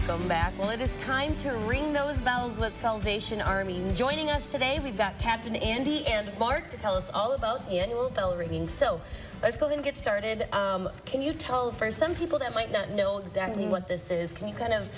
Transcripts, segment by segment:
Welcome back. Well, it is time to ring those bells with Salvation Army. Joining us today, we've got Captain Andy and Mark to tell us all about the annual bell ringing. So let's go ahead and get started. Can you tell, for some people that might not know exactly what this is, can you kind of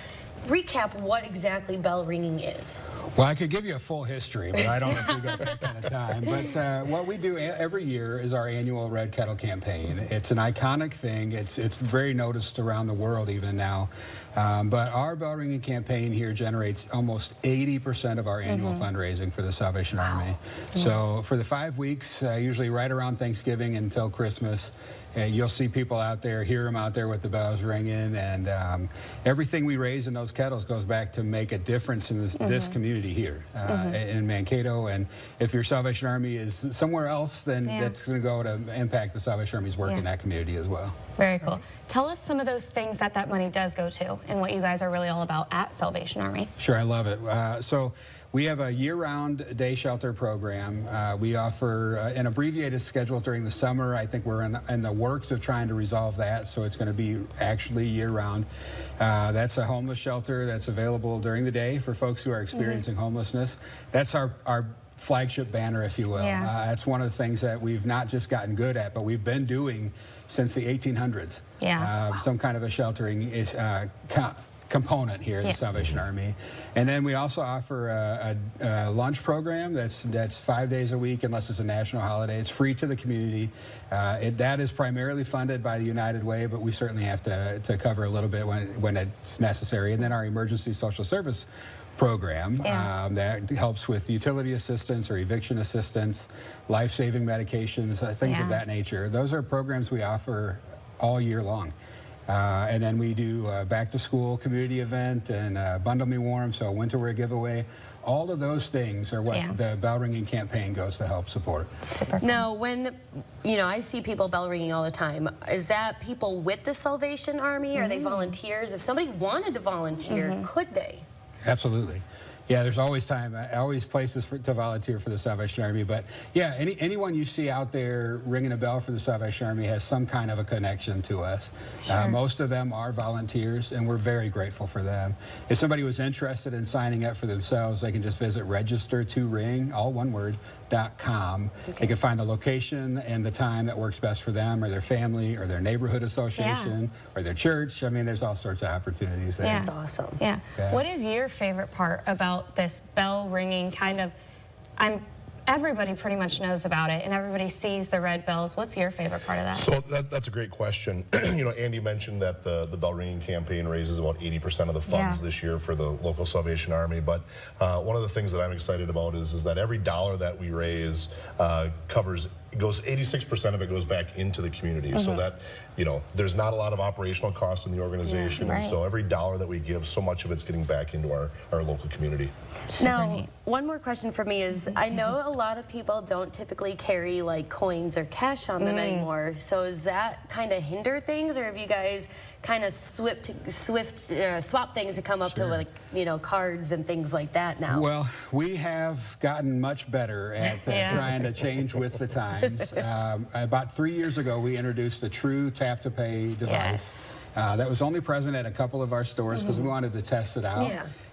recap what exactly bell ringing is? Well, I could give you a full history, but I don't know if we've got that kind of time. But what we do every year is our annual Red Kettle campaign. It's an iconic thing. It's very noticed around the world even now. But our bell ringing campaign here generates almost 80% of our annual fundraising for the Salvation Army. So for the 5 weeks, usually right around Thanksgiving until Christmas, you'll see people out there, hear them out there with the bells ringing, and everything we raise in those kettles goes back to make a difference in this community here in Mankato. And if your Salvation Army is somewhere else, then that's going to go to impact the Salvation Army's work in that community as well. Very cool. Tell us some of those things that money does go to and what you guys are really all about at Salvation Army. Sure, I love it. So we have a year-round day shelter program. We offer an abbreviated schedule during the summer. I think we're in the works of trying to resolve that, so it's going to be actually year-round. That's a homeless shelter that's available during the day for folks who are experiencing homelessness. That's our flagship banner, if you will. That's one of the things that we've not just gotten good at, but we've been doing since the 1800s. Some kind of a sheltering is component here at the Salvation Army. And then we also offer a lunch program that's 5 days a week unless it's a national holiday. It's free to the community. That is primarily funded by the United Way, but we certainly have to cover a little bit when it's necessary. And then our emergency social service program that helps with utility assistance or eviction assistance, life-saving medications, things of that nature. Those are programs we offer all year long. And then we do a back-to-school community event and Bundle Me Warm, so a winter wear giveaway. All of those things are what the bell ringing campaign goes to help support. Now, when, I see people bell ringing all the time, is that people with the Salvation Army? Are they volunteers? If somebody wanted to volunteer, could they? Absolutely. Yeah, there's always time, always places to volunteer for the Salvation Army. But yeah, anyone you see out there ringing a bell for the Salvation Army has some kind of a connection to us. Most of them are volunteers, and we're very grateful for them. If somebody was interested in signing up for themselves, they can just visit register2ring, all one word, .com. They can find the location and the time that works best for them or their family or their neighborhood association or their church. I mean, there's all sorts of opportunities there. That's awesome. What is your favorite part about this bell ringing kind of, everybody pretty much knows about it and everybody sees the red bells. What's your favorite part of that? So that's a great question. Andy mentioned that the bell ringing campaign raises about 80% of the funds this year for the local Salvation Army. But one of the things that I'm excited about is that every dollar that we raise goes 86% of it goes back into the community. So that, there's not a lot of operational cost in the organization. And so every dollar that we give, so much of it's getting back into our local community. Now, one more question for me is, I know a lot of people don't typically carry like coins or cash on them anymore. So is that kind of hinder things, or have you guys kind of swap things to come up to like, cards and things like that now? Well, we have gotten much better at trying to change with the times. About 3 years ago, we introduced a true tap-to-pay device. That was only present at a couple of our stores because we wanted to test it out.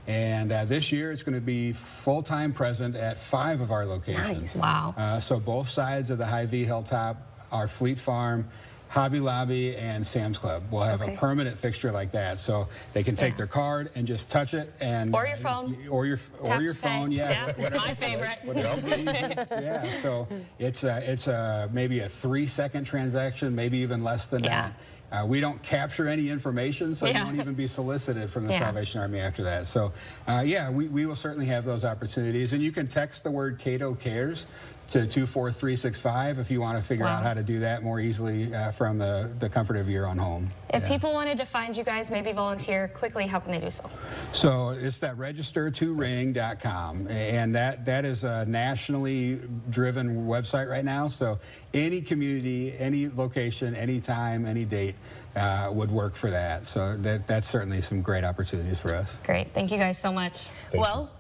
And this year, it's going to be full-time present at 5 of our locations. Wow. So both sides of the Hy-Vee Hilltop, our Fleet Farm, Hobby Lobby, and Sam's Club will have a permanent fixture like that, so they can take their card and just touch it, and or your phone, or your phone, my favorite. So it's maybe a 3-second transaction, maybe even less than that. We don't capture any information, so you won't even be solicited from the Salvation Army after that. So, we will certainly have those opportunities. And you can text the word Kato Cares to 24365 if you want to figure out how to do that more easily from the comfort of your own home. If people wanted to find you guys, maybe volunteer quickly, how can they do so? So it's that register2ring.com, and that is a nationally driven website right now. So any community, any location, any time, any date would work for that. So that's certainly some great opportunities for us. Great. Thank you guys so much. Well,